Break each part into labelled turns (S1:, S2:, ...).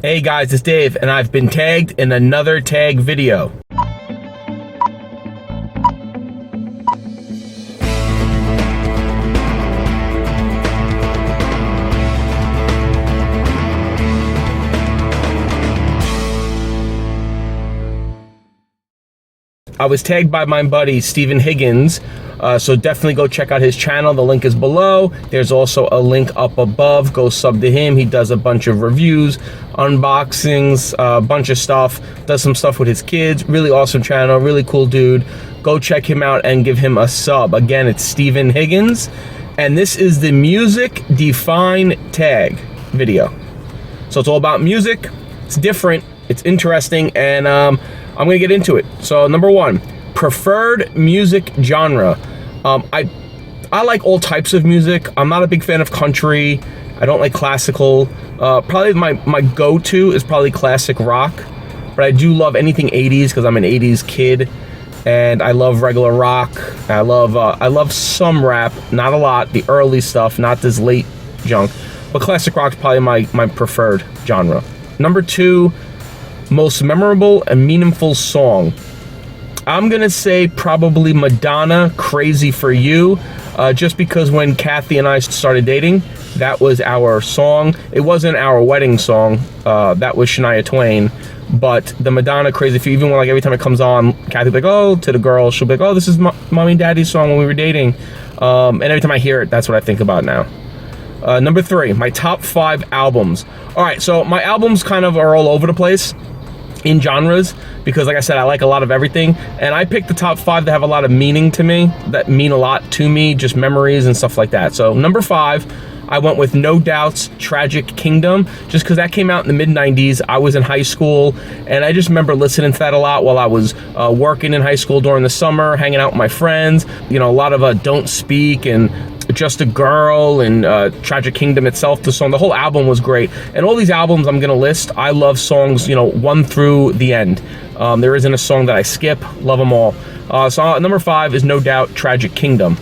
S1: Hey guys, it's Dave, and I've been tagged in another tag video. I was tagged by my buddy Stephen Higgins, so definitely go check out his channel. The link is below. There's also a link up above. Go sub to him. He does a bunch of reviews, unboxings, a bunch of stuff. Does some stuff with his kids. Really awesome channel. Really cool dude. Go check him out and give him a sub. Again, it's Stephen Higgins, and this is the Music Define Tag video. So it's all about music. It's different. It's interesting, and I'm gonna get into it. So number one, preferred music genre. I like all types of music. I'm not a big fan of country. I don't like classical. Probably my go-to is probably classic rock, but I do love anything 80s because I'm an 80s kid, and I love regular rock. I love some rap, not a lot, the early stuff, not this late junk, but classic rock's probably my preferred genre. Number two, most memorable and meaningful song. I'm gonna say probably Madonna, Crazy for You, just because when Kathy and I started dating, that was our song. It wasn't our wedding song, that was Shania Twain, but the Madonna, Crazy for You, even when like every time it comes on, Kathy'll be like, oh, to the girls, she'll be like, oh, this is mommy and daddy's song when we were dating, and every time I hear it, that's what I think about now. Number three, my top 5 albums. All right, so my albums kind of are all over the place in genres, because like I said, I like a lot of everything, and I picked the top 5 that have a lot of meaning to me, that mean a lot to me, just memories and stuff like that. So number 5, I went with No Doubt's Tragic Kingdom, just because that came out in the mid-90s. I was in high school, and I just remember listening to that a lot while I was working in high school during the summer, hanging out with my friends. You know, a lot of Don't Speak and Just a Girl and Tragic Kingdom itself, the song, the whole album was great. And all these albums I'm gonna list, I love songs, you know, 1 through the end. There isn't a song that I skip, love them all. So number 5 is No Doubt Tragic Kingdom.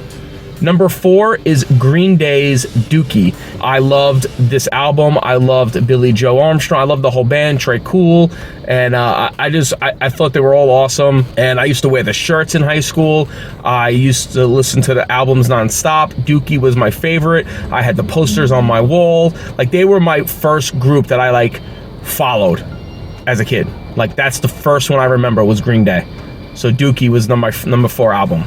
S1: Number 4 is Green Day's Dookie. I loved this album. I loved Billy Joe Armstrong. I loved the whole band, Trey Cool, and I thought they were all awesome. And I used to wear the shirts in high school. I used to listen to the albums nonstop. Dookie was my favorite. I had the posters on my wall. Like, they were my first group that I like followed as a kid. Like, that's the first one I remember was Green Day. So Dookie was my number 4 album.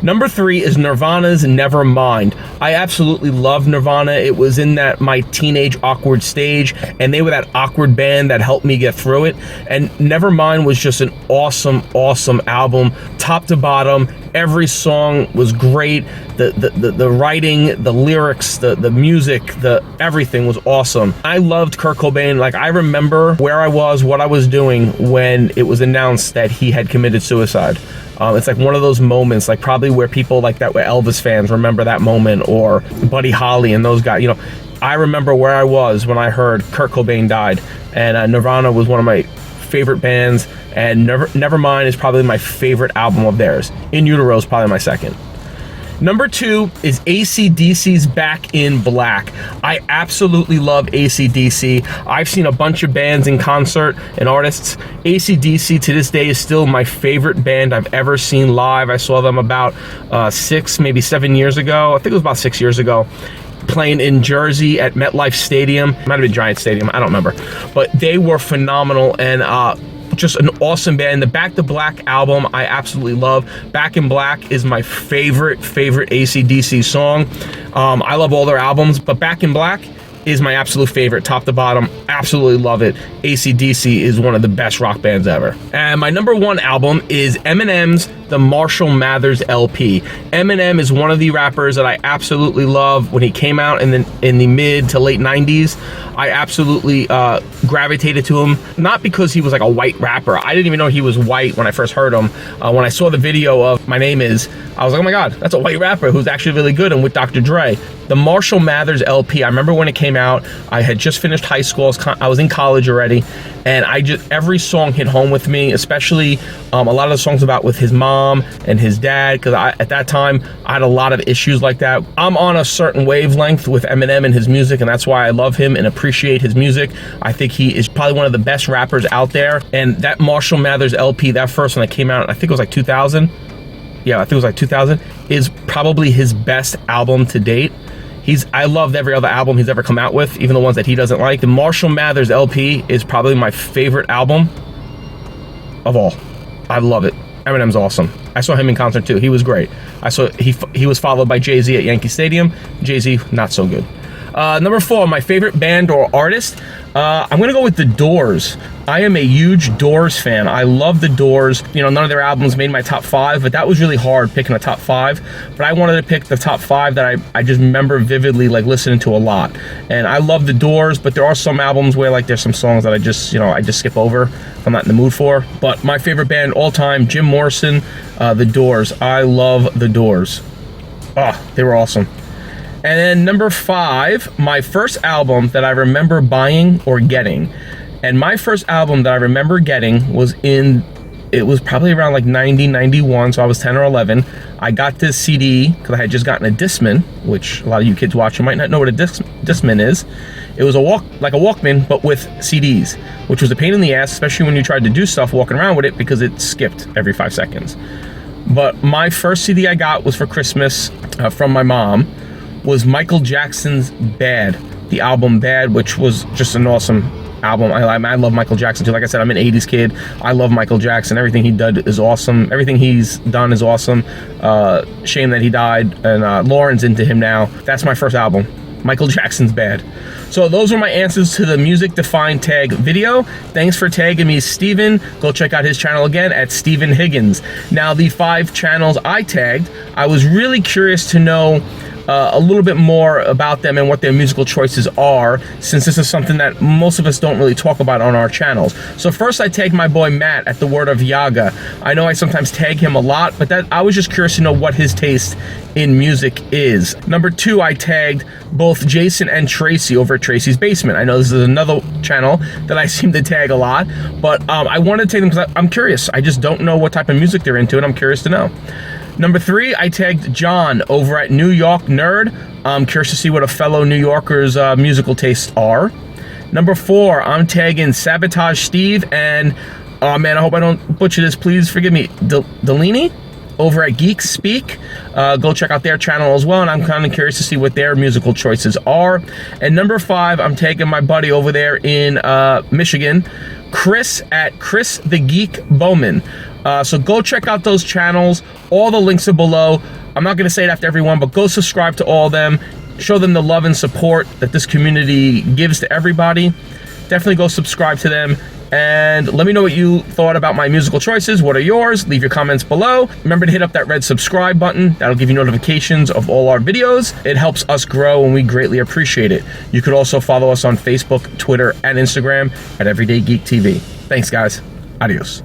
S1: Number 3 is Nirvana's Nevermind. I absolutely love Nirvana. It was in that my teenage awkward stage, and they were that awkward band that helped me get through it. And Nevermind was just an awesome, awesome album, top to bottom. Every song was great. The writing, the lyrics, the music, everything was awesome. I loved Kurt Cobain. Like, I remember where I was, what I was doing when it was announced that he had committed suicide. It's like one of those moments, like probably where people like that were Elvis fans remember that moment, or Buddy Holly and those guys. You know, I remember where I was when I heard Kurt Cobain died, and Nirvana was one of my favorite bands, and Nevermind is probably my favorite album of theirs. In Utero is probably my second. Number 2 is AC/DC's Back in Black. I absolutely love AC/DC. I've seen a bunch of bands in concert and artists. AC/DC to this day is still my favorite band I've ever seen live. I saw them about 6, maybe 7 years ago. I think it was about 6 years ago, playing in Jersey at MetLife Stadium. Might have been Giant Stadium, I don't remember. But they were phenomenal, and just an awesome band. The Back to Black album I absolutely love. Back in Black is my favorite AC/DC song. I love all their albums, but Back in Black is my absolute favorite, top to bottom. Absolutely love it. AC/DC is one of the best rock bands ever. And my number 1 album is Eminem's The Marshall Mathers LP. Eminem is one of the rappers that I absolutely love. When he came out in the mid to late 90s, I absolutely gravitated to him. Not because he was like a white rapper. I didn't even know he was white when I first heard him. When I saw the video of My Name Is, I was like, oh my God, that's a white rapper who's actually really good, and with Dr. Dre. The Marshall Mathers LP, I remember when it came out, I had just finished high school, I was in college already, and every song hit home with me, especially a lot of the songs about with his mom, mom and his dad, because at that time I had a lot of issues like that. I'm on a certain wavelength with Eminem and his music, and that's why I love him and appreciate his music. I think he is probably one of the best rappers out there. And that Marshall Mathers LP, that first one that came out, I think it was like 2000. Yeah, I think it was like 2000, is probably his best album to date. I loved every other album he's ever come out with, even the ones that he doesn't like. The Marshall Mathers LP is probably my favorite album of all. I love it. Eminem's awesome. I saw him in concert too. He was great. He was followed by Jay-Z at Yankee Stadium. Jay-Z, not so good. Number 4, my favorite band or artist. I'm gonna go with The Doors. I am a huge Doors fan. I love The Doors. You know, none of their albums made my top 5, but that was really hard picking a top 5. But I wanted to pick the top 5 that I just remember vividly, like listening to a lot. And I love The Doors, but there are some albums where like there's some songs that I just skip over if I'm not in the mood for. But my favorite band all time, Jim Morrison, The Doors. I love The Doors. They were awesome. And then number 5, my first album that I remember buying or getting. And my first album that I remember getting was probably around like 90, 91, so I was 10 or 11. I got this CD because I had just gotten a Discman, which a lot of you kids watching might not know what a Discman is. It was like a Walkman, but with CDs, which was a pain in the ass, especially when you tried to do stuff walking around with it because it skipped every 5 seconds. But my first CD I got was for Christmas from my mom, was Michael Jackson's Bad, the album Bad, which was just an awesome album. I love Michael Jackson too. Like I said, I'm an 80s kid. I love Michael Jackson. Everything he did is awesome. Everything he's done is awesome. Shame that he died, and Lauren's into him now. That's my first album, Michael Jackson's Bad. So those are my answers to the Music Defined Tag video. Thanks for tagging me, Steven. Go check out his channel again at Stephen Higgins. Now, the 5 channels I tagged, I was really curious to know a little bit more about them and what their musical choices are, since this is something that most of us don't really talk about on our channels. So first I tagged my boy Matt at the Word of YAGA. I know I sometimes tag him a lot, but I was just curious to know what his taste in music is. Number 2, I tagged both Jason and Tracey over at Tracey's Basement. I know this is another channel that I seem to tag a lot, but I wanted to tag them because I'm curious. I just don't know what type of music they're into, and I'm curious to know. Number 3, I tagged John over at Yawk Nerd. I'm curious to see what a fellow New Yorker's musical tastes are. Number 4, I'm tagging Sabotage Steve and, oh man, I hope I don't butcher this, please forgive me, Delaney over at Geek Speak. Go check out their channel as well, and I'm kind of curious to see what their musical choices are. And number 5, I'm taking my buddy over there in Michigan, Chris at Christhegeekbowman. So go check out those channels. All the links are below. I'm not going to say it after everyone, but go subscribe to all of them. Show them the love and support that this community gives to everybody. Definitely go subscribe to them. And let me know what you thought about my musical choices. What are yours? Leave your comments below. Remember to hit up that red subscribe button. That'll give you notifications of all our videos. It helps us grow, and we greatly appreciate it. You could also follow us on Facebook, Twitter, and Instagram at Everyday Geek TV. Thanks, guys. Adios.